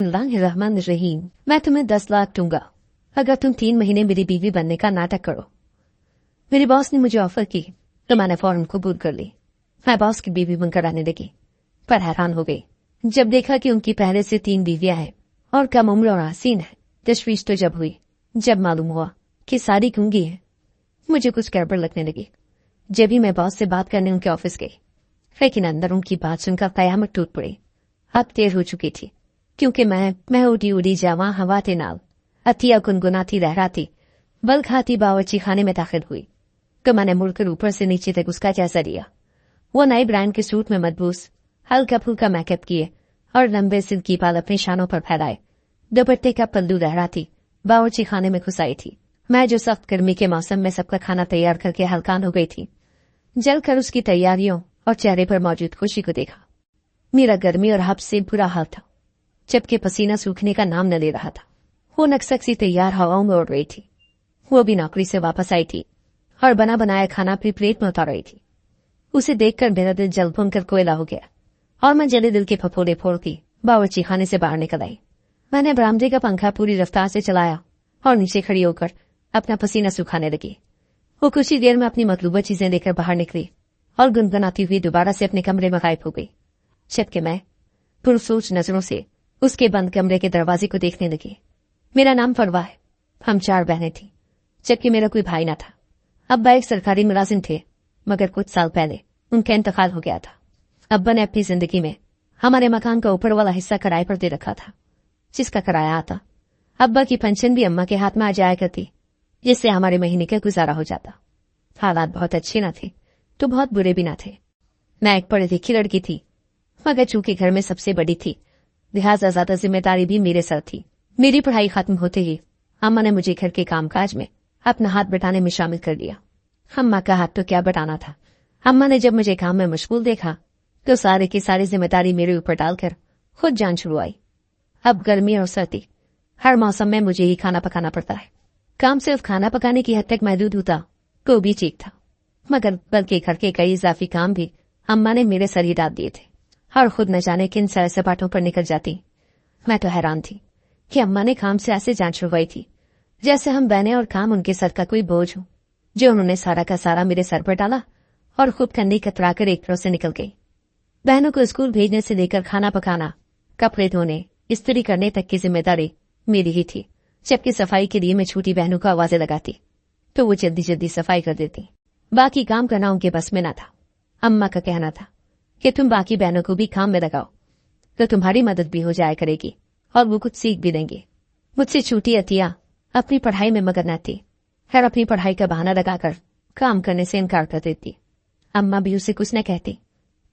रहीम, मैं तुम्हें 10 लाख दूंगा अगर तुम 3 महीने मेरी बीवी बनने का नाटक करो। मेरे बॉस ने मुझे ऑफर की तो मैंने फौरन कबूल कर ली। मैं बॉस की बीवी बनकर आने लगी, पर हैरान हो गई जब देखा कि उनकी पहले से 3 बीवियां हैं और कम उम्र और हसीन है। तशवीश तो जब हुई जब मालूम हुआ कि सारी गूंगी है। मुझे कुछ गड़बड़ लगने लगी जब भी मैं बॉस से बात करने उनके ऑफिस गई, लेकिन अंदर उनकी बात सुनकर कयामत टूट पड़ी। अब देर हो चुकी थी क्योंकि मैं उड़ी उड़ी जावा हवा ते नाल अतिया गुनगुनाती लहराती बल खाती बावर्ची खाने में दाखिल हुई तो मैंने मुड़कर ऊपर से नीचे तक उसका जायजा लिया। वो नए ब्रांड के सूट में मदबूस हल्का फुल्का मेकअप किए और लंबे सिल्की बाल अपने शानों पर फैलाए दुपट्टे का पल्लू लहराती बावर्ची खाने में घुसाई थी। मैं जो सख्त गर्मी के मौसम में सबका खाना तैयार करके हलकान हो गई थी, जलकर उसकी तैयारियों और चेहरे पर मौजूद खुशी को देखा। मेरा गर्मी और हब्स से बुरा हाल था, जबकि पसीना सूखने का नाम न ले रहा था। वो नक्सक सी तैयार हवाओं में उड़ रही थी। वो भी नौकरी से वापस आई थी और बना बनाया खाना अपनी प्लेट में उतार रही थी। उसे देखकर मेरा दिल जल भूनकर कोयला हो गया और मैं जले दिल के फफोले फोड़ती बावर्ची खाने से बाहर निकल आई। मैंने बरामदे का पंखा पूरी रफ्तार से चलाया और नीचे खड़ी होकर अपना पसीना सुखाने लगी। वो कुछ ही देर में अपनी मतलूबा चीजें लेकर बाहर निकली और गुनगुनाती हुई दोबारा से अपने कमरे में गायब हो गई। जबकि मैं पुरसोच नजरों से उसके बंद कमरे के दरवाजे को देखने लगी। मेरा नाम फरवा है। हम 4 बहनें थीं, जबकि मेरा कोई भाई न था। अब्बा एक सरकारी मुलाजिम थे, मगर कुछ साल पहले उनका इंतकाल हो गया था। अब्बा ने अपनी जिंदगी में हमारे मकान का ऊपर वाला हिस्सा किराए पर दे रखा था, जिसका किराया आता। अब्बा की पेंशन भी अम्मा के हाथ में आ जाया करती, जिससे हमारे महीने का गुजारा हो जाता। हालात बहुत अच्छे न थे तो बहुत बुरे भी न थे। मैं एक पढ़ी लिखी लड़की थी, मगर चूंकि घर में सबसे बड़ी थी, लिहाजा ज्यादा जिम्मेदारी भी मेरे सर थी। मेरी पढ़ाई खत्म होते ही अम्मा ने मुझे घर के कामकाज में अपना हाथ बटाने में शामिल कर लिया। अम्मा का हाथ तो क्या बटाना था। अम्मा ने जब मुझे काम में मशगूल देखा तो सारे की सारी जिम्मेदारी मेरे ऊपर डालकर खुद जान छुड़वाई। अब गर्मी और सर्दी, हर मौसम में मुझे ही खाना पकाना पड़ता है। काम सिर्फ खाना पकाने की हद तक महदूद होता तो भी ठीक था, मगर बल्कि घर के कई इजाफी काम भी अम्मा ने मेरे सर ही डाल दिए थे और खुद न जाने किन सैर सपाटों पर निकल जाती। मैं तो हैरान थी कि अम्मा ने काम से ऐसे जान छुड़वाई थी जैसे हम बहनें और काम उनके सर का कोई बोझ हो, जो उन्होंने सारा का सारा मेरे सर पर डाला और खुद कंधे कतराकर एक तरफ से निकल गई। बहनों को स्कूल भेजने से लेकर खाना पकाना, कपड़े धोने, इस्त्री करने तक की जिम्मेदारी मेरी ही थी। जबकि सफाई के लिए मैं छोटी बहनों को आवाजें लगाती तो वो जल्दी जल्दी सफाई कर देती। बाकी काम करना उनके बस में न था। अम्मा का कहना था कि तुम बाकी बहनों को भी काम में लगाओ तो तुम्हारी मदद भी हो जाया करेगी और वो कुछ सीख भी देंगे। मुझसे छोटी अतिया अपनी पढ़ाई में मगन न थी, खैर अपनी पढ़ाई का बहाना लगाकर काम करने से इनकार कर देती। अम्मा भी उसे कुछ न कहती।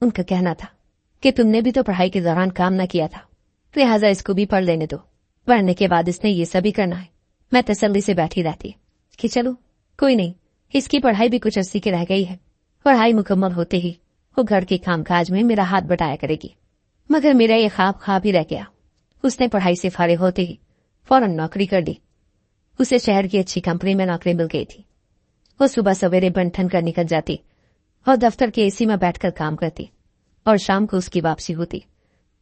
उनका कहना था कि तुमने भी तो पढ़ाई के दौरान काम न किया था, लिहाजा इसको भी पढ़ लेने दो, पढ़ने के बाद इसने ये सभी करना है। मैं तसल्ली से बैठी रहती कि चलो कोई नहीं, इसकी पढ़ाई भी कुछ अर्सी की रह गई है, पढ़ाई मुकम्मल होते ही वो घर के कामकाज में मेरा हाथ बटाया करेगी। मगर मेरा ये ख्वाब ही रह गया। उसने पढ़ाई से फारिग होते ही फौरन नौकरी कर दी। उसे शहर की अच्छी कंपनी में नौकरी मिल गई थी। वो सुबह सवेरे बन ठन कर निकल जाती और दफ्तर के एसी में बैठकर काम करती, और शाम को उसकी वापसी होती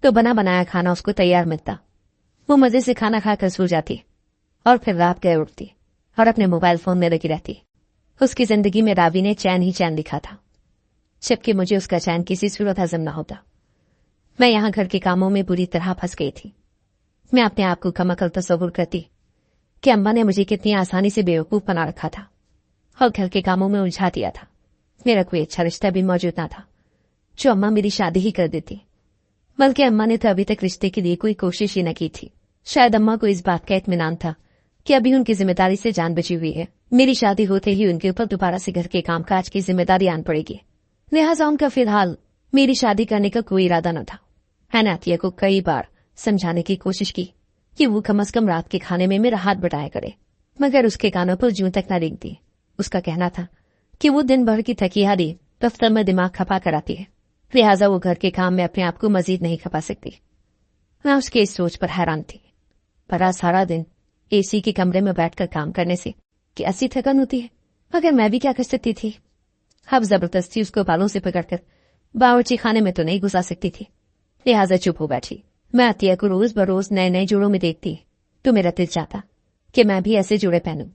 तो बना बनाया खाना उसको तैयार मिलता। वो मजे से खाना खाकर सो जाती और फिर रात गए उठती और अपने मोबाइल फोन में लगी रहती। उसकी जिंदगी में रावी ने चैन ही चैन लिखा था, जबकि मुझे उसका चैन किसी सूरत हजम न होता। मैं यहां घर के कामों में बुरी तरह फंस गई थी। मैं अपने आप को कमअकल तस्वुर करती कि अम्मा ने मुझे कितनी आसानी से बेवकूफ बना रखा था और घर के कामों में उलझा दिया था। मेरा कोई अच्छा रिश्ता भी मौजूद न था जो अम्मा मेरी शादी ही कर देती, बल्कि अम्मा ने तो अभी तक रिश्ते के लिए कोई कोशिश ही न की थी। शायद अम्मा को इस बात का इत्मीनान था कि अभी उनकी जिम्मेदारी से जान बची हुई है। मेरी शादी होते ही उनके ऊपर दोबारा से घर के कामकाज की जिम्मेदारी आन पड़ेगी, लिहाजा उनका फिलहाल मेरी शादी करने का कोई इरादा न था। मैंने अतिया को कई बार समझाने की कोशिश की कि वो कम अज कम रात के खाने में मेरा हाथ बटाया करे, मगर उसके कानों पर जूं तक न रेंगती। उसका कहना था कि वो दिन भर की थकिहारी दफ्तर में दिमाग खपा कर आती है, लिहाजा वो घर के काम में अपने आप को मजीद नहीं खपा सकती। मैं उसके इस सोच पर हैरान थी। पर आज सारा दिन एसी के कमरे में बैठकर काम करने से कि ऐसी थकन होती है, मगर मैं भी क्या कर सकती थी। अब जबरदस्ती उसको बालों से पकड़कर बावर्ची खाने में तो नहीं घुसा सकती थी, लिहाजा चुप हो बैठी मैं अतिया को रोज बरोज नए नए जोड़ों में देखती तो मेरा दिल चाहता कि मैं भी ऐसे जोड़े पहनूं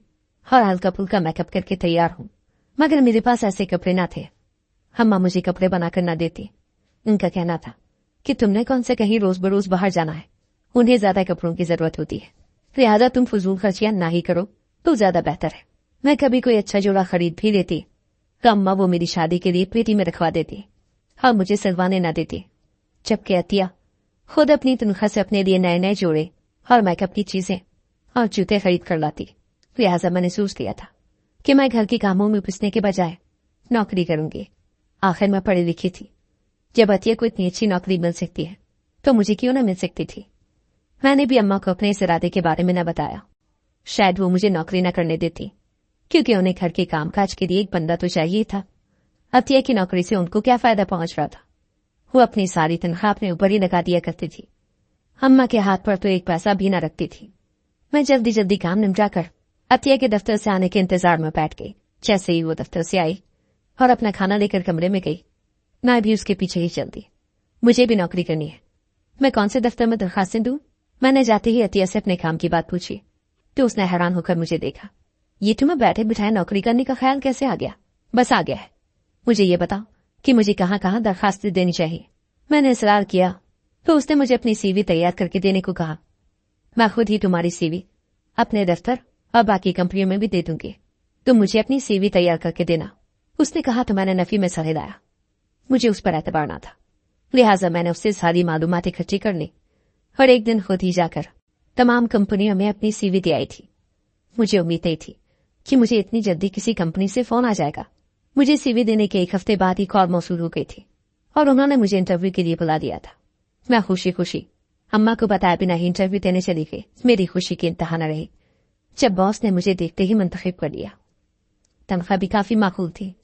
और हल्का फुल्का मेकअप करके तैयार हूं, मगर मेरे पास ऐसे कपड़े ना थे। अम्मा मुझे कपड़े बनाकर न देती। उनका कहना था कि तुमने कौन से कहीं रोज बरोज बाहर जाना है, उन्हें ज्यादा कपड़ों की जरूरत होती है, लिहाजा तुम फजूल खर्चियां ना ही करो तो ज्यादा बेहतर है। मैं कभी कोई अच्छा जोड़ा खरीद भी लेती तो अम्मा वो मेरी शादी के लिए पेटी में रखवा देती और मुझे सिलवाने न देती, जबकि अतिया खुद अपनी तनख्वाह से अपने लिए नए नए जोड़े और मेकअप की चीजें और जूते खरीद कर लाती। लिहाजा मैंने सोच लिया था कि मैं घर के कामों में पिसने के बजाय नौकरी करूंगी। आखिर मैं पढ़ी लिखी थी। जब अतिया को इतनी अच्छी नौकरी मिल सकती है तो मुझे क्यों न मिल सकती थी। मैंने भी अम्मा को अपने इस इरादे के बारे में न बताया। शायद वो मुझे नौकरी न करने देती, क्योंकि उन्हें घर के कामकाज के लिए एक बंदा तो चाहिए था। अतिया की नौकरी से उनको क्या फायदा पहुंच रहा था। वो अपनी सारी तनख्वाह अपने ऊपर ही लगा दिया करती थी। अम्मा के हाथ पर तो एक पैसा भी न रखती थी। मैं जल्दी जल्दी काम निपटाकर अतिया के दफ्तर से आने के इंतजार में बैठ गई। जैसे ही वो दफ्तर से आई और अपना खाना लेकर कमरे में गई, मैं भी उसके पीछे ही चल दी। मुझे भी नौकरी करनी है, मैं कौन से दफ्तर में दरखास्तें दूं? मैंने जाते ही अतिया से अपने काम की बात पूछी तो उसने हैरान होकर मुझे देखा। ये तुम्हें बैठे बिठाए नौकरी करने का ख्याल कैसे आ गया? बस आ गया है। मुझे ये बताओ कि मुझे कहाँ कहाँ दरखास्तें देनी चाहिए। मैंने इसरार किया तो उसने मुझे अपनी सीवी तैयार करके देने को कहा। मैं खुद ही तुम्हारी सीवी अपने दफ्तर और बाकी कंपनियों में भी दे दूंगी, तुम मुझे अपनी सीवी तैयार करके देना। उसने कहा तो मैंने नफी में सर हिलाया। मुझे उस पर एतबार ना था, लिहाजा मैंने उससे सारी मालूमात इकट्ठी कर ली और एक दिन खुद ही जाकर तमाम कंपनियों में अपनी सीवी दे आई थी। मुझे उम्मीद नहीं थी कि मुझे इतनी जल्दी किसी कंपनी से फोन आ जाएगा। मुझे सीवी देने के एक हफ्ते बाद ही कॉल मौसूल हो गई थी और उन्होंने मुझे इंटरव्यू के लिए बुला दिया था। मैं खुशी खुशी अम्मा को बताए बिना ही इंटरव्यू देने चली गई। मेरी खुशी की इंतहा न रही जब बॉस ने मुझे देखते ही मुंतखब कर लिया। तनख्वाह भी काफी माकूल थी।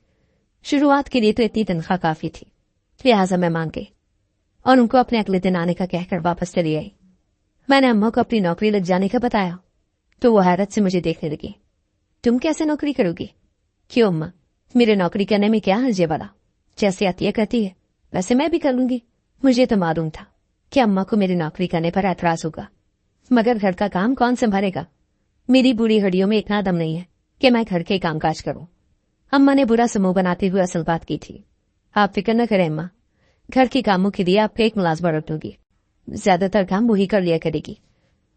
शुरुआत के लिए तो इतनी तनख्वाह काफी थी, लिहाजा मैं मान गई और उनको अपने अगले दिन आने का कहकर वापस चली आई। मैंने अम्मा को अपनी नौकरी लग जाने का बताया तो वो हैरत से मुझे देखने लगी। तुम कैसे नौकरी करोगी? क्यों अम्मा, मेरे नौकरी करने में क्या हर्जे वाला? जैसे अतिया कहती है वैसे मैं भी कर लूंगी। मुझे तो मालूम था कि अम्मा को मेरी नौकरी करने पर एतराज होगा, मगर घर का काम कौन संभालेगा? मेरी बूढ़ी हड्डियों में इतना दम नहीं है कि मैं घर के कामकाज करूं। अम्मा ने बुरा समूह बनाते हुए असल बात की थी। आप फिक्र न करें अम्मा, घर के कामों के लिए आपको एक मुलाजमा रख दूंगी। ज्यादातर काम वही कर लिया करेगी,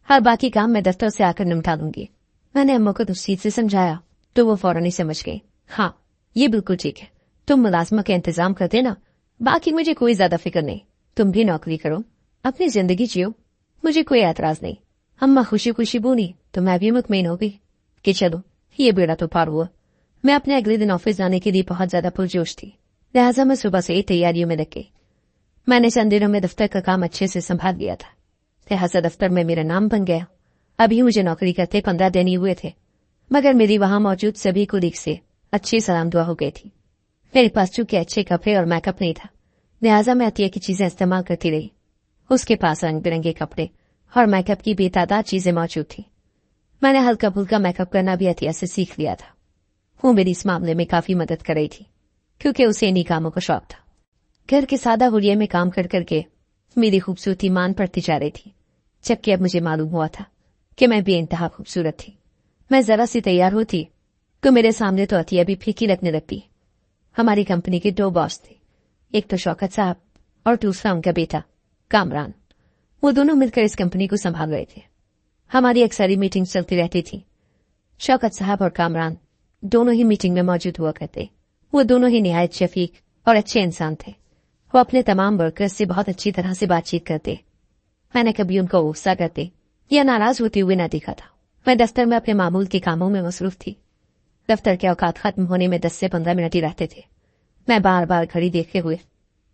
हर बाकी काम मैं दफ्तर से आकर निपटा दूंगी। मैंने अम्मा को उस चीज से समझाया तो वो फौरन ही समझ गई। हाँ, ये बिल्कुल ठीक है, तुम मुलाजमा का इंतजाम कर देना, बाकी मुझे कोई ज्यादा फिक्र नहीं। तुम भी नौकरी करो, अपनी जिंदगी जियो, मुझे कोई एतराज नहीं। अम्मा खुशी खुशी बोली तो मैं भी मुतमईन हो गई कि चलो ये बेड़ा तो पार हुआ। मैं अपने अगले दिन ऑफिस जाने के लिए बहुत ज्यादा पुरजोश थी, लिहाजा मैं सुबह से ही तैयारियों में लग गई। मैंने चंद दिनों में दफ्तर का काम अच्छे से संभाल लिया था, लिहाजा दफ्तर में मेरा नाम बन गया। अभी मुझे नौकरी करते 15 दिन ही हुए थे, मगर मेरी वहां मौजूद सभी कुलीग से अच्छी सलाम दुआ हो गई थी। मेरे पास चूंकि अच्छे कपड़े और मेकअप नहीं था, लिहाजा मैं अतिया की चीजें इस्तेमाल करती रही। उसके पास रंग बिरंगे कपड़े और मेकअप की बेतादाद चीजें मौजूद थी। मैंने हल्का फुल्का मेकअप करना भी अतिया से सीख लिया था। वो मेरी इस मामले में काफी मदद कर रही थी, क्योंकि उसे इन्हीं कामों का शौक था। घर के सादा हुलिये में काम कर करके मेरी खूबसूरती मान पड़ती जा रही थी, जबकि अब मुझे मालूम हुआ था कि मैं बेइंतहा खूबसूरत थी। मैं जरा सी तैयार होती तो मेरे सामने तो अतिया भी फीकी लगने लगती। हमारी कंपनी के 2 बॉस थे, एक तो शौकत साहब और दूसरा उनका बेटा कामरान। वो दोनों मिलकर इस कंपनी को संभाल रहे थे। हमारी अक्सरी मीटिंग चलती रहती थी। शौकत साहब और कामरान दोनों ही मीटिंग में मौजूद हुआ करते। वो दोनों ही निहायत शफीक और अच्छे इंसान थे। वो अपने तमाम वर्कर्स से बहुत अच्छी तरह से बातचीत करते। मैंने कभी उनको गुस्सा करते या नाराज होते हुए न देखा था। मैं दफ्तर में अपने मामूल के कामों में मसरूफ थी। दफ्तर के औकात खत्म होने में 10 से 15 मिनट ही रहते थे। मैं बार बार घड़ी देखते हुए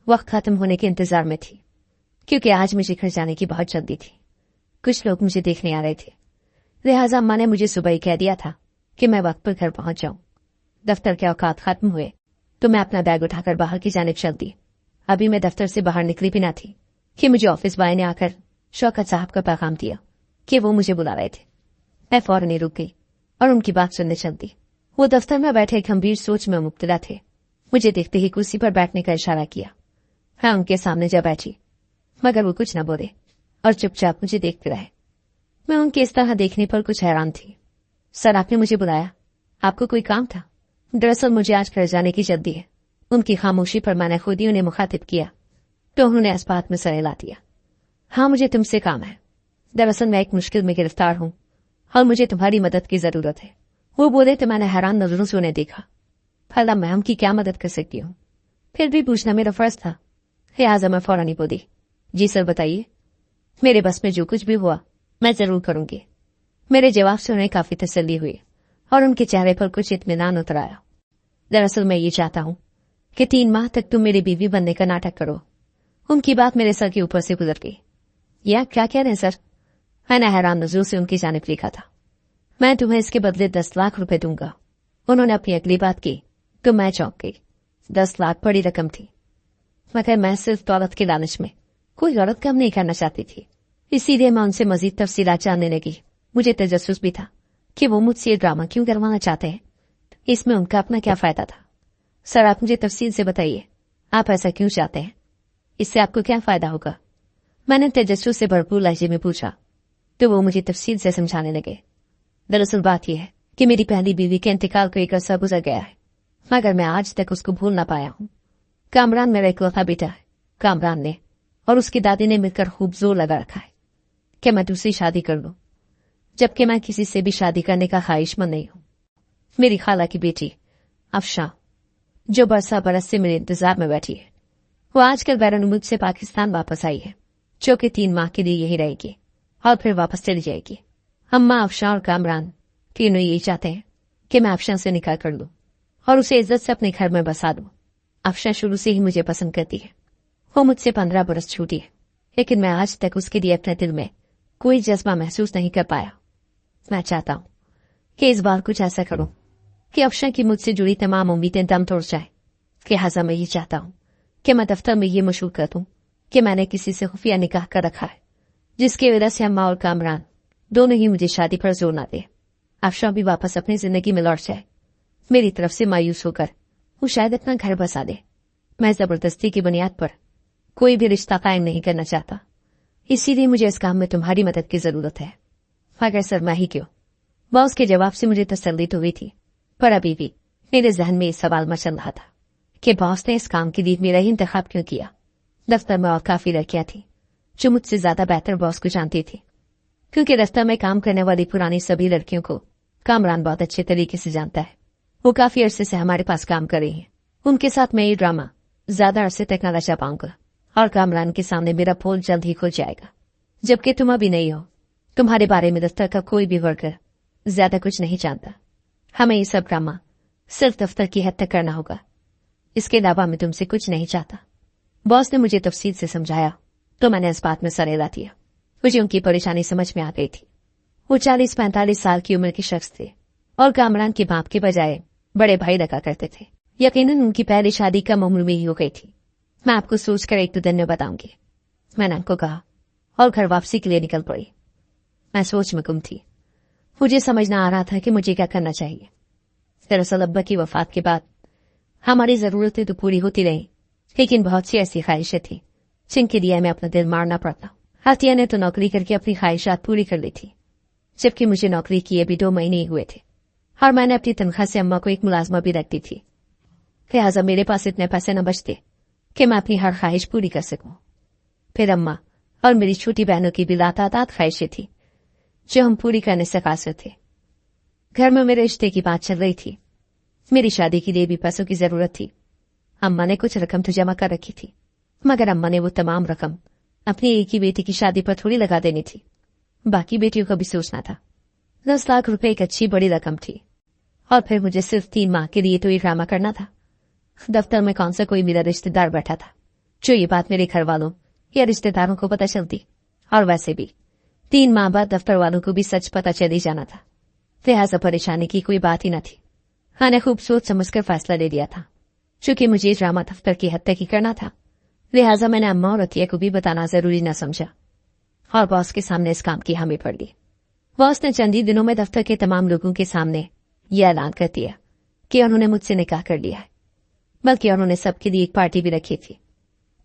वक्त खत्म होने के इंतजार में थी, क्योंकि आज मुझे घर जाने की बहुत जल्दी थी। कुछ लोग मुझे देखने आ रहे थे, लिहाजा अम्मा ने मुझे सुबह ही कह दिया था कि मैं वक्त पर घर पहुंच जाऊं। दफ्तर के औकात खत्म हुए तो मैं अपना बैग उठाकर बाहर की जानिब चल दी। अभी मैं दफ्तर से बाहर निकली भी न थी कि मुझे ऑफिस बॉय ने आकर शौकत साहब का पैगाम दिया कि वो मुझे बुला रहे थे। मैं फौरन ही रुक गई और उनकी बात सुनने चल दी। वो दफ्तर में बैठे गंभीर सोच में मुब्तला थे। मुझे देखते ही कुर्सी पर बैठने का इशारा किया। मैं उनके सामने जा बैठी, मगर वो कुछ न बोले। और चुपचाप मुझे देखते रहे। मैं उनके इस तरह देखने पर कुछ हैरान थी। सर, आपने मुझे बुलाया? आपको कोई काम था? दरअसल मुझे आज घर जाने की जल्दी है। उनकी खामोशी पर मैंने खुद ही उन्हें मुखातिब किया तो उन्होंने इस बात में सर हिला दिया। हाँ, मुझे तुमसे काम है। दरअसल मैं एक मुश्किल में गिरफ्तार हूं और मुझे तुम्हारी मदद की जरूरत है। वो बोले तो मैंने हैरान नजरों से उन्हें देखा। भला मैं उनकी क्या मदद कर सकती हूँ? फिर भी पूछना मेरा फर्ज था, लिहाजा मैं फौरन ही बोली, जी सर बताइए। मेरे बस में जो कुछ भी हुआ मैं जरूर करूंगी। मेरे जवाब से उन्हें काफी तसल्ली हुई और उनके चेहरे पर कुछ इत्मीनान उतर आया। दरअसल मैं ये चाहता हूं कि 3 माह तक तुम मेरी बीवी बनने का नाटक करो। उनकी बात मेरे सर के ऊपर से गुजर गई। या क्या कह रहे हैं सर? मैंने हैरान नजरों से उनकी जानिब देखा था। मैं तुम्हें इसके बदले 10 लाख रुपए दूंगा। उन्होंने अपनी अगली बात की तो मैं चौंक गई। 10 लाख बड़ी रकम थी, मगर मैं सिर्फ दौलत के लालच में कोई गलत काम नहीं करना चाहती थी। इसीलिए मैं उनसे मजीद तफसीलात जानने लगी। मुझे तजस्सुस भी था कि वो मुझसे ये ड्रामा क्यों करवाना चाहते हैं। इसमें उनका अपना क्या फायदा था? सर, आप मुझे तफसील से बताइए, आप ऐसा क्यों चाहते हैं? इससे आपको क्या फायदा होगा? मैंने तजस्सुस से भरपूर लहजे में पूछा तो वो मुझे तफसील से समझाने लगे। दरअसल बात यह है कि मेरी पहली बीवी के इंतकाल को एक अरसा गुजर गया है, मगर मैं आज तक उसको भूल ना पाया हूं। कामरान मेरा इकलौता बेटा है। कामरान ने और उसकी दादी ने मिलकर खूब जोर लगा रखा है कि मैं दूसरी शादी कर लूं, जबकि मैं किसी से भी शादी करने का ख्वाहिशमंद नहीं हूं। मेरी खाला की बेटी अफशा, जो बरसा बरस से मेरे इंतजार में बैठी है, वो आजकल बैरून मुल्क से पाकिस्तान वापस आई है, जो कि 3 माह के लिए यही रहेगी और फिर वापस चली जाएगी। अम्मा, अफशा और कामरान तीनों यही चाहते हैं कि मैं अफशा से निकाह कर लूं और उसे इज्जत से अपने घर में बसा दूं। अफशा शुरू से ही मुझे पसंद करती है। वो मुझसे 15 बरस छोटी है, लेकिन मैं आज तक उसके लिए अपने दिल में कोई जज्बा महसूस नहीं कर पाया। मैं चाहता हूं कि इस बार कुछ ऐसा करूं कि अफशा की मुझसे जुड़ी तमाम उम्मीदें दम तोड़ जाए। लिहाजा मैं ये चाहता हूं कि मैं दफ्तर में ये मशहूर कर दूं कि मैंने किसी से खुफिया निकाह कर रखा है, जिसकी वजह से अम्मा और कामरान दोनों ही मुझे शादी पर जोर ना दे। अफशा भी वापस अपनी जिंदगी में लौट जाए। मेरी तरफ से मायूस होकर वो शायद अपना घर बसा दे। मैं जबरदस्ती की बुनियाद पर कोई भी रिश्ता कायम नहीं करना चाहता, इसीलिए मुझे इस काम में तुम्हारी मदद की जरूरत है। मगर सर, मैं ही क्यों? बॉस के जवाब से मुझे तसल्ली तो हुई थी, पर अभी भी मेरे जहन में इस सवाल मचल रहा था कि बॉस ने इस काम के लिए मेरा ही इंतखाब क्यों किया। दफ्तर में और काफी लड़कियां थी जो मुझसे ज्यादा बेहतर बॉस को जानती थी, क्योंकि दफ्तर में काम करने वाली पुरानी सभी लड़कियों को कामरान बहुत अच्छे तरीके से जानता है। वो काफी अरसे से हमारे पास काम कर रही हैं। उनके साथ मैं ये ड्रामा ज्यादा अरसे तक न रचा पाऊंगा और कामरान के सामने मेरा पोल जल्द ही खुल जाएगा। जबकि तुम अभी नहीं हो। तुम्हारे बारे में दफ्तर का कोई भी वर्कर ज्यादा कुछ नहीं जानता। हमें ये सब ड्रामा सिर्फ दफ्तर की हद तक करना होगा। इसके अलावा मैं तुमसे कुछ नहीं चाहता। बॉस ने मुझे तफसील से समझाया तो मैंने इस बात में सर हिला दिया। मुझे उनकी परेशानी समझ में आ गई थी। वो 40-45 साल की उम्र के शख्स थे और कामरान के बाप के बजाय बड़े भाई लगा करते थे। यकीनन उनकी पहली शादी कम उम्र में ही हो गई थी। मैं आपको सोचकर एक दो दिन में बताऊंगी, मैंने उनको कहा और घर वापसी के लिए निकल पड़ी। मैं सोच में गुम थी। मुझे समझ न आ रहा था कि मुझे क्या करना चाहिए। दरअसल अब्बा की वफात के बाद हमारी जरूरतें तो पूरी होती रही, लेकिन बहुत सी ऐसी ख्वाहिशें थी जिनके लिए हमें अपना दिल मारना पड़ता। हातिया ने तो नौकरी करके अपनी ख्वाहिशात पूरी कर ली थी, जबकि मुझे नौकरी किए भी 2 महीने ही हुए थे और मैंने अपनी तनख्वाह से अम्मा को एक मुलाजमा भी रख दी थी। लिहाजा मेरे पास इतने पैसे न बचते कि मैं अपनी हर ख्वाहिश पूरी कर सकूं। फिर अम्मा और मेरी छोटी बहनों की भी लातादाद ख्वाहिशें थी जो हम पूरी करने से कासिर थे। घर में मेरे रिश्ते की बात चल रही थी। मेरी शादी के लिए भी पैसों की जरूरत थी। अम्मा ने कुछ रकम तो जमा कर रखी थी, मगर अम्मा ने वो तमाम रकम अपनी एक ही बेटी की शादी पर थोड़ी लगा देनी थी। बाकी बेटियों का भी सोचना था। 10 लाख रुपए एक अच्छी बड़ी रकम थी और फिर मुझे सिर्फ 3 माह के लिए तो ये ड्रामा करना था। दफ्तर में कौन सा कोई मेरा रिश्तेदार बैठा था जो ये बात मेरे घर वालों या रिश्तेदारों को पता चलती। और वैसे भी 3 माह बाद दफ्तर वालों को भी सच पता चल ही जाना था। लिहाजा परेशानी की कोई बात ही न थी। मैंने खूब सोच समझकर फैसला ले लिया था। चूंकि मुझे ड्रामा दफ्तर की हद तक ही करना था, लिहाजा मैंने अम्मा और अतिया को भी बताना जरूरी न समझा और बॉस के सामने इस काम की हामी भर ली। बॉस ने चंद ही दिनों में दफ्तर के तमाम लोगों के सामने यह ऐलान कर दिया कि उन्होंने मुझसे निकाह कर लिया है, बल्कि उन्होंने सबके लिए एक पार्टी भी रखी थी।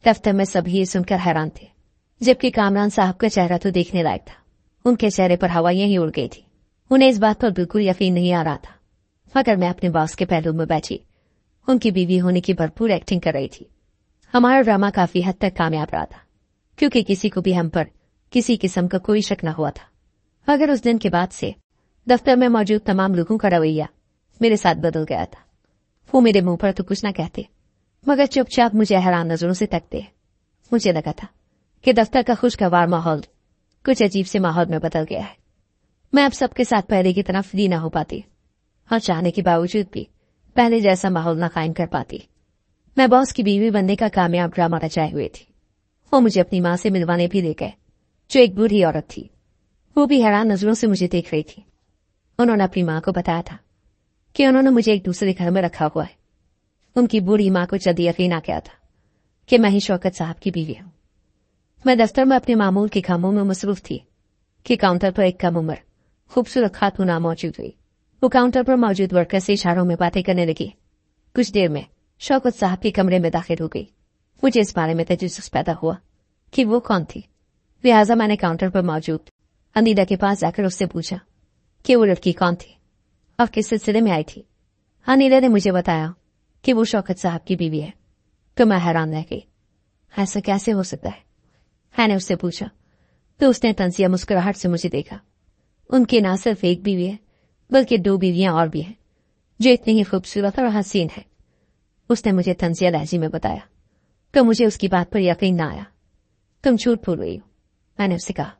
दफ्तर में सभी ये सुनकर हैरान थे, जबकि कामरान साहब का चेहरा तो देखने लायक था। उनके चेहरे पर हवाइयां ही उड़ गई थी। उन्हें इस बात पर बिल्कुल यकीन नहीं आ रहा था, मगर मैं अपने बॉस के पहलू में बैठी उनकी बीवी होने की भरपूर एक्टिंग कर रही थी। हमारा ड्रामा काफी हद तक कामयाब रहा था, क्योंकि किसी को भी हम पर किसी किस्म का कोई शक न हुआ था। मगर उस दिन के बाद से दफ्तर में मौजूद तमाम लोगों का रवैया मेरे साथ बदल गया था। वो मेरे मुंह पर तो कुछ न कहते, मगर चुपचाप मुझे हैरान नजरों से तकते। मुझे लगा था कि दफ्तर का खुशगवार माहौल कुछ अजीब से माहौल में बदल गया है। मैं अब सबके साथ पहले की तरह फ्री न हो पाती और चाहने के बावजूद भी पहले जैसा माहौल न कायम कर पाती। मैं बॉस की बीवी बनने का कामयाब ड्रामा रचाए हुए थी। वो मुझे अपनी मां से मिलवाने भी ले गए, जो एक बूढ़ी औरत थी। वो भी हैरान नजरों से मुझे देख रही थी। उन्होंने अपनी मां को बताया था कि उन्होंने मुझे एक दूसरे घर में रखा हुआ है। उनकी बूढ़ी मां को जल्दी यकीन आ गया था कि मैं ही शौकत साहब की बीवी हूं। मैं दफ्तर में अपने मामूल के कामों में मसरूफ थी कि काउंटर पर एक कम उम्र खूबसूरत खातून मौजूद हुई। वो काउंटर पर मौजूद वर्कर से इशारों में बातें करने लगी। कुछ देर में शौकत साहब के कमरे में दाखिल हो गई। मुझे इस बारे में तजस्सुस पैदा हुआ कि वो कौन थी। लिहाजा मैंने काउंटर पर मौजूद अनीला के पास जाकर उससे पूछा कि वो लड़की कौन थी और किस सिलसिले में आई थी। अनीला ने मुझे बताया कि वो शौकत साहब की बीवी है। तो मैं हैरान रह गई, ऐसा कैसे हो सकता है? मैंने उससे पूछा तो उसने तंजिया मुस्कुराहट से मुझे देखा। उनकी न सिर्फ एक बीवी है बल्कि 2 बीवियां और भी हैं, जो इतनी ही खूबसूरत और हसीन है। उसने मुझे तंजिया लहजे में बताया तो मुझे उसकी बात पर यकीन न आया। तुम झूठ बोल रही हो, मैंने उससे कहा।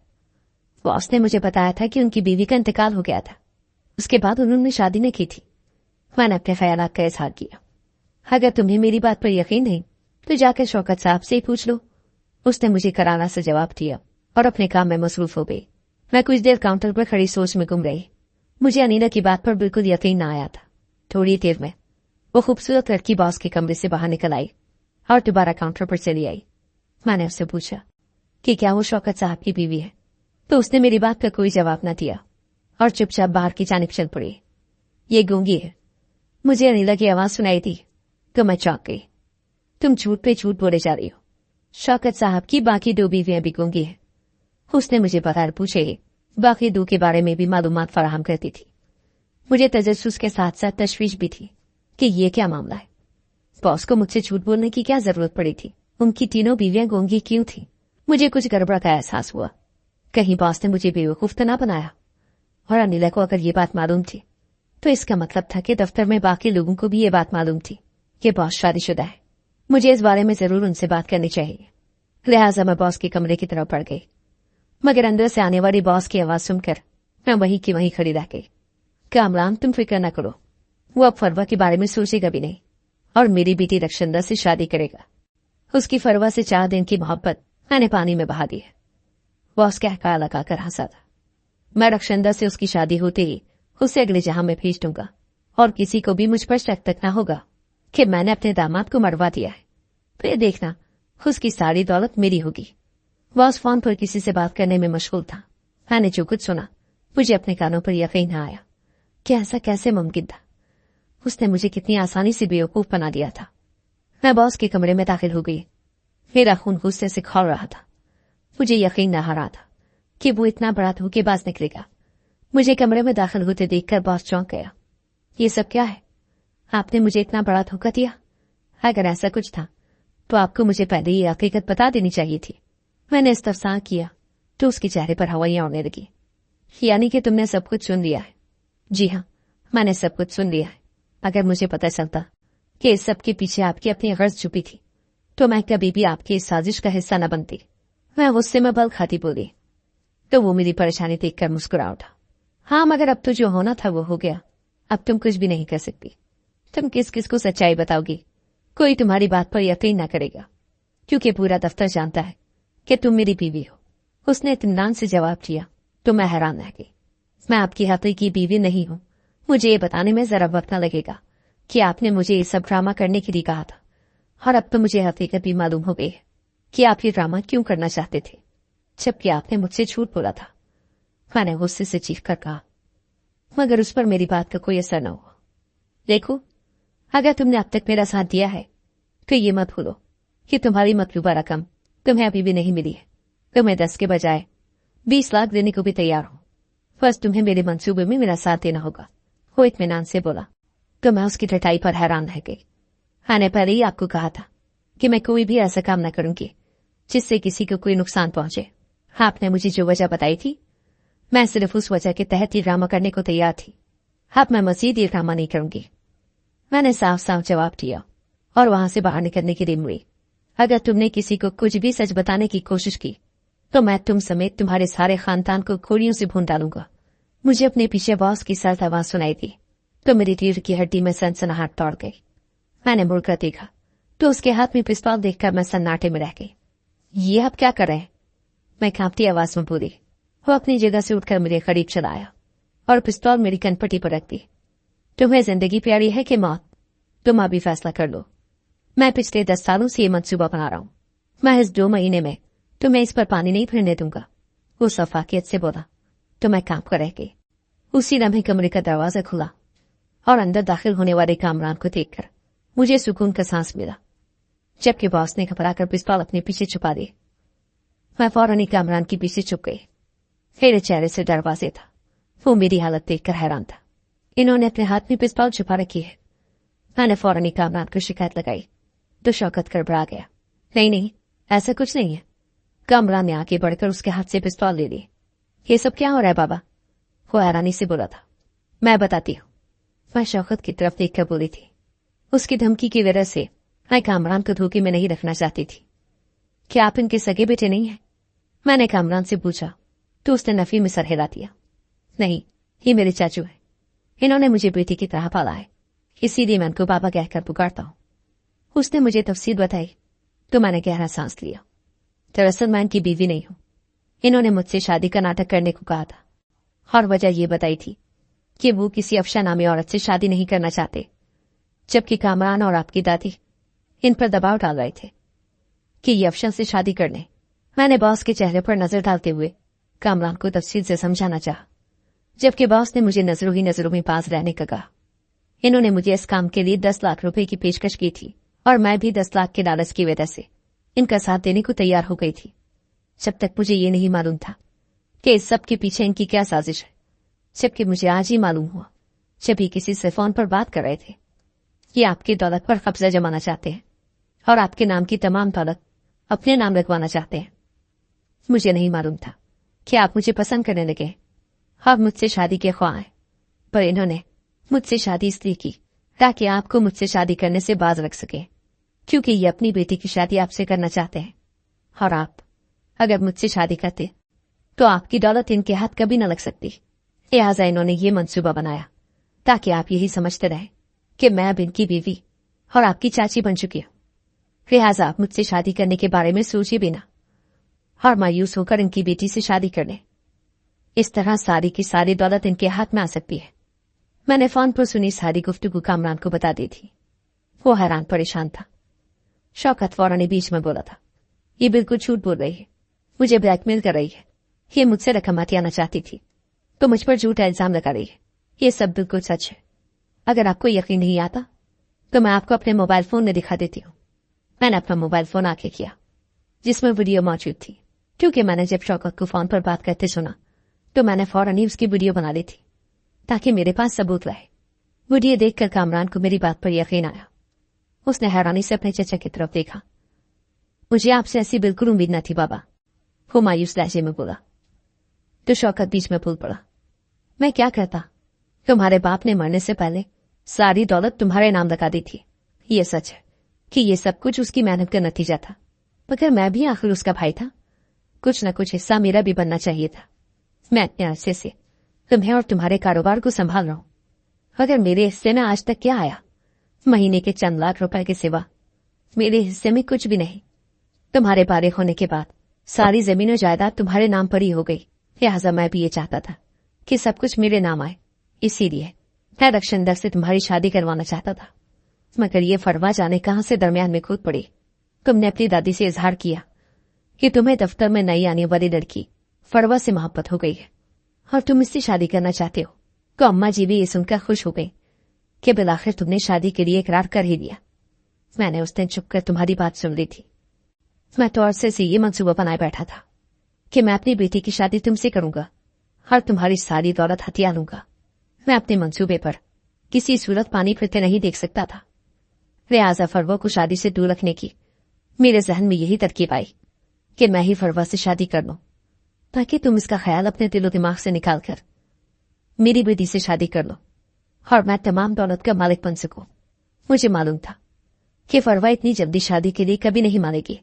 बॉस ने मुझे बताया था कि उनकी बीवी का इंतकाल हो गया था, उसके बाद उन्होंने शादी नहीं की थी। मैंने अपने ख्यालात का इजहार किया। अगर तुम्हें मेरी बात पर यकीन नहीं तो जाकर शौकत साहब से ही पूछ लो। उसने मुझे करारा से जवाब दिया और अपने काम में मसरूफ हो गई। मैं कुछ देर काउंटर पर खड़ी सोच में गुम रही। मुझे अनीला की बात पर बिल्कुल यकीन न आया था। थोड़ी देर में वो खूबसूरत लड़की बॉस के कमरे से बाहर निकल आई और दोबारा काउंटर पर चली आई। मैंने उससे पूछा कि क्या वो शौकत साहब की बीवी है, तो उसने मेरी बात का कोई जवाब न दिया और चुपचाप बाहर की जानिब चल पड़ी। ये गूंगी है, मुझे अनीला की आवाज सुनाई दी तो मैं चौंक गई। तुम झूठ पे झूठ बोले जा रही हो, शौकत साहब की बाकी 2 बीवियां भी गूंगी है। उसने मुझे बगैर पूछे ही बाकी 2 के बारे में भी मालूमात फराहम करती थी। मुझे तजस्सुस के साथ साथ तशवीश भी थी कि ये क्या मामला है। बॉस को मुझसे झूठ बोलने की क्या जरूरत पड़ी थी? उनकी तीनों बीवियां गूंगी क्यों थी? मुझे कुछ गड़बड़ का एहसास हुआ। कहीं बॉस ने मुझे बेवकूफ तो ना बनाया। और अनिला को अगर ये बात मालूम थी तो इसका मतलब था कि दफ्तर में बाकी लोगों को भी ये बात मालूम थी कि बॉस शादीशुदा है। मुझे इस बारे में जरूर उनसे बात करनी चाहिए। लिहाजा मैं बॉस के कमरे की तरफ बढ़ गई, मगर अंदर से आने वाली बॉस की आवाज सुनकर मैं वहीं की वहीं खड़ी रह गई। कामरान, तुम फिक्र न करो, वो अब फरवा के बारे में सोचेगा भी नहीं और मेरी बेटी रक्षंदा से शादी करेगा। उसकी फरवा से 4 दिन की मोहब्बत मैंने पानी में बहा दी है। बॉस कहका लगाकर हंसा था। मैं रक्षंदा से उसकी शादी होते ही उसे अगले जहां में भेज दूंगा और किसी को भी मुझ पर शक तक न होगा कि मैंने अपने दामाद को मरवा दिया है। फिर देखना, उसकी सारी दौलत मेरी होगी। बॉस फोन पर किसी से बात करने में मशगूल था। मैंने जो कुछ सुना मुझे अपने कानों पर यकीन न आया कि ऐसा कैसे मुमकिन था। उसने मुझे कितनी आसानी से बेवकूफ बना दिया था। मैं बॉस के कमरे में दाखिल हो गई। मेरा खून गुस्से से खौल रहा था। मुझे यकीन न आ रहा था कि वो इतना बड़ा धोखेबाज निकलेगा। मुझे कमरे में दाखिल होते देखकर बॉस चौंक गया। ये सब क्या है? आपने मुझे इतना बड़ा धोखा दिया? अगर ऐसा कुछ था तो आपको मुझे पहले ये हकीकत बता देनी चाहिए थी। मैंने इस्तफसार किया तो उसके चेहरे पर हवाइयां उड़ने लगी। यानी कि तुमने सब कुछ सुन लिया है? जी हाँ, मैंने सब कुछ सुन लिया है। अगर मुझे पता चलता कि इस सब के पीछे आपकी अपनी गर्ज छुपी थी तो मैं कभी भी आपकी इस साजिश का हिस्सा न बनती। मैं गुस्से में बल खाती बोली तो वो मेरी परेशानी देखकर मुस्कुरा उठा। हाँ, मगर अब तो जो होना था वो हो गया। अब तुम कुछ भी नहीं कर सकती। तुम किस किस को सच्चाई बताओगी? कोई तुम्हारी बात पर यकीन न करेगा, क्योंकि पूरा दफ्तर जानता है कि तुम मेरी बीवी हो। उसने इत्मीनान से जवाब दिया तो मैं हैरान रह गई। मैं आपकी हकीकी बीवी नहीं हूं। मुझे ये बताने में जरा वक्त न लगेगा कि आपने मुझे ये सब ड्रामा करने के लिए कहा था, और अब तो मुझे हकीकत भी मालूम हो गई है कि आप ये ड्रामा क्यों करना चाहते थे, जबकि आपने मुझसे झूठ बोला था। मैंने गुस्से से चीख कर कहा, मगर उस पर मेरी बात का कोई असर न हुआ। देखो, अगर तुमने अब तक मेरा साथ दिया है तो ये मत भूलो कि तुम्हारी मतलूबा रकम तुम्हें अभी भी नहीं मिली है। तो मैं 10 के बजाय 20 लाख देने को भी तैयार हूं। बस तुम्हें मेरे मंसूबे में मेरा साथ देना होगा। वो इत्मीनान से बोला। तो मैं उसकी ठटाई पर हैरान रह गई। मैंने पहले ही आपको कहा था कि मैं कोई भी ऐसा काम न करूंगी जिससे किसी को कोई नुकसान पहुंचे। आपने मुझे जो वजह बताई थी, मैं सिर्फ उस वजह के तहत ही ड्रामा करने को तैयार थी। अब मैं मजीद ये ड्रामा नहीं करूंगी। मैंने साफ साफ जवाब दिया और वहां से बाहर निकलने की मुड़ी। अगर तुमने किसी को कुछ भी सच बताने की कोशिश की तो मैं तुम समेत तुम्हारे सारे खानदान को गोलियों से भून डालूंगा। मुझे अपने पीछे बॉस की सर्द आवाज सुनाई दी तो मेरी रीढ़ की हड्डी में सनसनाहट दौड़ गई। मैंने मुड़कर देखा तो उसके हाथ में पिस्तौल देखकर मैं सन्नाटे में रह गई। ये आप क्या कर रहे हैं? मैं कांपती आवाज में बोली। वो अपनी जगह से उठकर मेरे करीब चला आया और पिस्तौल मेरी कनपट्टी पर रख दी। तुम्हें जिंदगी प्यारी है कि मौत? तुम अभी फैसला कर लो। मैं पिछले 10 सालों से ये मंसूबा बना रहा हूं। मैं इस 2 महीने में तुम्हें इस पर पानी नहीं फिरने दूंगा। वो सफाकियत से बोला तो मैं कांप कर रह गई। उसी लम्हे कमरे का दरवाजा खुला और अंदर दाखिल होने वाले कामरान को देखकर मुझे सुकून का सांस मिला, जबकि बॉस ने घबराकर पिस्तौल अपने पीछे छुपा दी। मैं फौरन ही कामरान के पीछे छुप गई। मेरे चेहरे से डर वाज़ेह था। वो मेरी हालत देखकर हैरान था। इन्होंने अपने हाथ में पिस्तौल छुपा रखी है। मैंने फौरन ही कामरान को शिकायत लगाई तो शौकत गड़बड़ा गया। नहीं, ऐसा कुछ नहीं है। कामरान ने आगे बढ़कर उसके हाथ से पिस्तौल ले ली। ये सब क्या हो रहा है बाबा? वो हैरानी से बोला था। मैं बताती हूं। मैं शौकत की तरफ देखकर बोली थी। उसकी धमकी की वजह से मैं कामरान को धोखे में नहीं रखना चाहती थी। क्या आप इनके सगे बेटे नहीं हैं? मैंने कामरान से पूछा तो उसने नफी में सर हिला दिया। नहीं, ये मेरे चाचू हैं। इन्होंने मुझे बेटी की तरह पाला है, इसीलिए मैं उनको बाबा कहकर पुकारता हूं। उसने मुझे तफसील बताई तो मैंने गहरा सांस लिया। दरअसल मैं इनकी बीवी नहीं हूं। इन्होंने मुझसे शादी का नाटक करने को कहा था और वजह यह बताई थी कि वो किसी अफशा नामी औरत से शादी नहीं करना चाहते, जबकि कामरान और आपकी दादी इन पर दबाव डाल रहे थे कि ये अफशा से शादी कर लें। मैंने बॉस के चेहरे पर नजर डालते हुए कामरान को तफसील से समझाना चाहा, जबकि बॉस ने मुझे नजरों ही नजरों में पास रहने का कहा। इन्होंने मुझे इस काम के लिए 10 लाख रुपए की पेशकश की थी और मैं भी 10 लाख के लालच की वजह से इनका साथ देने को तैयार हो गई थी। जब तक मुझे ये नहीं मालूम था कि इस सब के पीछे इनकी क्या साजिश है, जबकि मुझे आज ही मालूम हुआ जब ये किसी से फोन पर बात कर रहे थे। ये आपकी दौलत पर कब्जा जमाना चाहते हैं और आपके नाम की तमाम दौलत अपने नाम लगवाना चाहते हैं। मुझे नहीं मालूम था कि आप मुझे पसंद करने लगे और मुझसे शादी के ख्वाह हैं, पर इन्होंने मुझसे शादी इसलिए की ताकि आपको मुझसे शादी करने से बाज रख सके, क्योंकि ये अपनी बेटी की शादी आपसे करना चाहते हैं और आप अगर मुझसे शादी करते तो आपकी दौलत इनके हाथ कभी न लग सकती। लिहाजा इन्होंने ये मंसूबा बनाया ताकि आप यही समझते रहे कि मैं अब इनकी बीवी और आपकी चाची बन चुकी हूं। लिहाजा आप मुझसे शादी करने के बारे में सोचिए बिना और मायूस होकर इनकी बेटी से शादी कर लें। इस तरह सारी की सारी दौलत इनके हाथ में आ सकती है। मैंने फोन पर सुनी सारी गुफ्तगू कामरान को बता दी थी। वो हैरान परेशान था। शौकत फौरन बीच में बोला था, ये बिल्कुल झूठ बोल रही है, मुझे ब्लैकमेल कर रही है, ये मुझसे रकम हथियाना चाहती थी तो मुझ पर झूठा इल्जाम लगा रही है। ये सब बिल्कुल सच है। अगर आपको यकीन नहीं आता तो मैं आपको अपने मोबाइल फोन में दिखा देती हूँ। मैंने अपना मोबाइल फोन आगे किया जिसमें वीडियो मौजूद थी, क्योंकि मैंने जब शौकत को फोन पर बात करते सुना तो मैंने फौरन ही उसकी वीडियो बना ली थी ताकि मेरे पास सबूत रहे। वीडियो देखकर कामरान को मेरी बात पर यकीन आया। उसने हैरानी से अपने चचा की तरफ देखा। मुझे आपसे ऐसी बिल्कुल उम्मीद न थी बाबा, वो मायूस लहजे में बोला। तो शौकत बीच में बोल पड़ा, मैं क्या कहता? तुम्हारे बाप ने मरने से पहले सारी दौलत तुम्हारे नाम लगा दी थी। ये सच है कि ये सब कुछ उसकी मेहनत का नतीजा था, मगर मैं भी आखिर उसका भाई था। कुछ न कुछ हिस्सा मेरा भी बनना चाहिए था। मैं अपने अरसे से तुम्हें और तुम्हारे कारोबार को संभाल रहा हूं, मगर मेरे हिस्से में आज तक क्या आया? महीने के चंद लाख रुपए के सिवा मेरे हिस्से में कुछ भी नहीं। तुम्हारे बालिग होने के बाद सारी जमीन और जायदाद तुम्हारे नाम पर ही हो गई। लिहाजा मैं भी ये चाहता था कि सब कुछ मेरे नाम आए, इसीलिए मैं रक्षनदर से तुम्हारी शादी करवाना चाहता था। मगर ये फरवा जाने कहां से दरमियान में कूद पड़ी। तुमने अपनी दादी से इजहार किया कि तुम्हें दफ्तर में नई आने वाली लड़की फरवा से मोहब्बत हो गई है और तुम इससे शादी करना चाहते हो। तो अम्मा जी भी ये सुनकर खुश हो गई कि बिलाखिर तुमने शादी के लिए इकरार कर ही दिया। मैंने उस दिन चुप कर तुम्हारी बात सुन ली थी। मैं तो अरसे से ये मंसूबा बनाए बैठा था कि मैं अपनी बेटी की शादी तुमसे करूंगा और तुम्हारी सारी दौलत हथिया लूंगा। मैं अपने मंसूबे पर किसी सूरत पानी फिरते नहीं देख सकता था। लिहाजा फरवा को शादी से दूर रखने की मेरे जहन में यही तरकीब आई कि मैं ही फरवा से शादी कर लूं, ताकि तुम इसका ख्याल अपने दिलो दिमाग से निकाल कर मेरी बेटी से शादी कर लो और मैं तमाम दौलत का मालिक बन सकूं। मुझे मालूम था कि फरवा इतनी जल्दी शादी के लिए कभी नहीं मानेगी,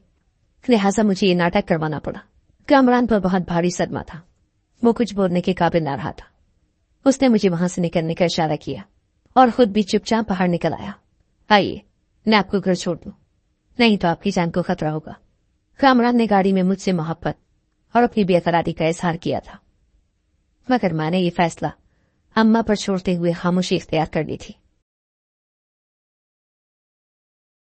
लिहाजा मुझे ये नाटक करवाना पड़ा। कामरान पर बहुत भारी सदमा था। वो कुछ बोलने के काबिल न रहा था। उसने मुझे वहां से निकलने का इशारा किया और खुद भी चुपचाप बाहर निकल आया। आइए, मैं आपको घर छोड़ दूं, नहीं तो आपकी जान को खतरा होगा। कामरान ने गाड़ी में मुझसे मोहब्बत और अपनी बेकरारी का इजहार किया था, मगर मैंने ये फैसला अम्मा पर छोड़ते हुए खामोशी इख्तियार कर ली थी।